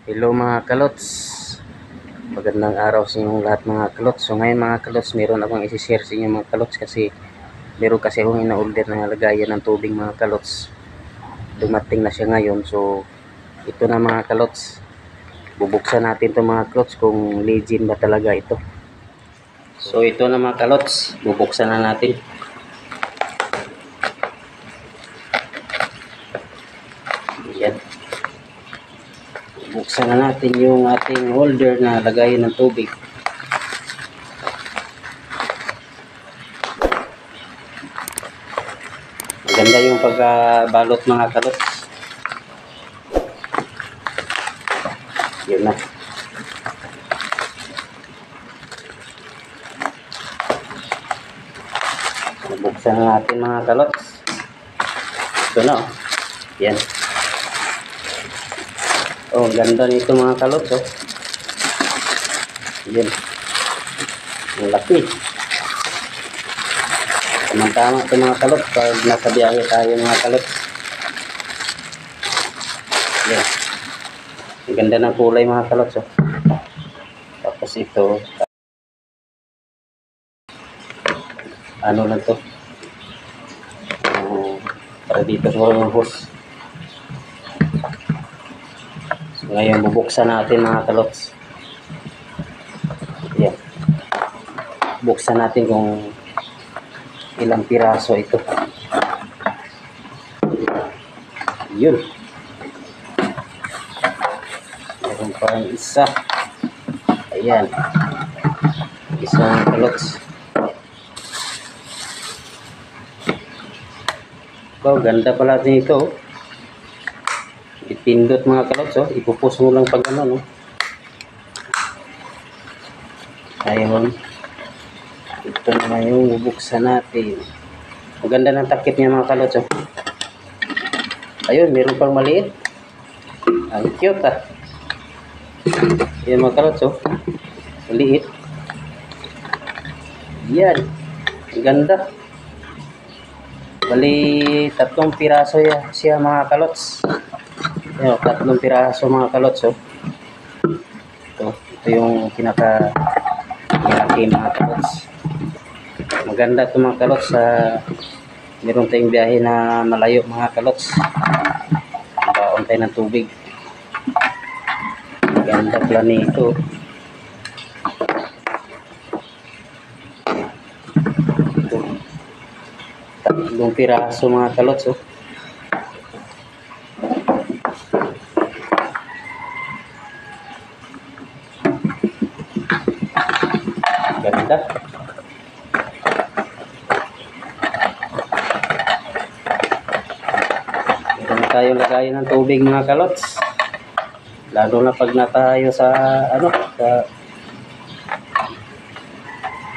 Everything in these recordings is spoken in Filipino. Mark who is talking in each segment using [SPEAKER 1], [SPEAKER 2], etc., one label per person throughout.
[SPEAKER 1] Hello mga kalots, magandang araw sa inyong lahat mga kalots. So ngayon mga kalots, meron akong isi-share sa inyo mga kalots kasi meron kasi akong ina-order na lagayan ng tubig mga kalots. Dumating na siya ngayon, so ito na mga kalots. Bubuksan natin ito mga kalots kung legit ba talaga ito. So ito na mga kalots, bubuksan na natin. Yan. Buksan na natin yung ating holder na lagayan ng tubig. Maganda yung pagbalot mga kalots. Yun na. Buksan na natin mga kalots. Ito na oh. Yan. Oh, ganda nito mga kalots oh. Yan. Ang laki. Tama-tama ito mga kalots pag nasa biyahe tayo mga kalots. Yan. Ang ganda ng kulay mga kalots oh. Tapos ito ano lang to, para dito sa mga hose. So, ngayon bubuksan natin mga kalots. Yan. Buksan natin kung ilang piraso ito. Yun. Meron pa isa. Ayan. Isang kalots. Oh, ganda pala din ito. Oh. Ipindot mga kalots. Oh. Ipupus mo lang pag ano. No? Ayun. Ito naman yung bubuksan natin. Ang ganda ng takip niya mga kalots. Oh. Ayun, meron pang maliit. Ang cute ah. Yan mga kalots. Oh. Maliit. Yan. Ang ganda. Bali, 3 piraso siya mga kalots. Yan, 3 piraso mga kalots. Oh. Ito yung pinaka-malaki mga kalots. Maganda ito mga kalots sa meron tayong biyahe na malayo mga kalots. Baon tayo ng tubig. Maganda pala nito. Tatlong piraso mga kalots oh. Ganda. Meron na tayong lagayan ng tubig mga kalots. Lalo na pag na tayo sa ano, sa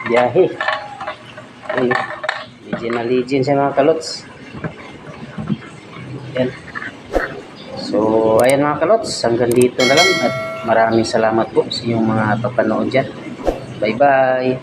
[SPEAKER 1] biyahe. Ayun. Legend siya mga kalots. Yan. So ayan mga kalots, hanggang dito na lang at maraming salamat po sa inyong mga papanood dyan. Bye bye.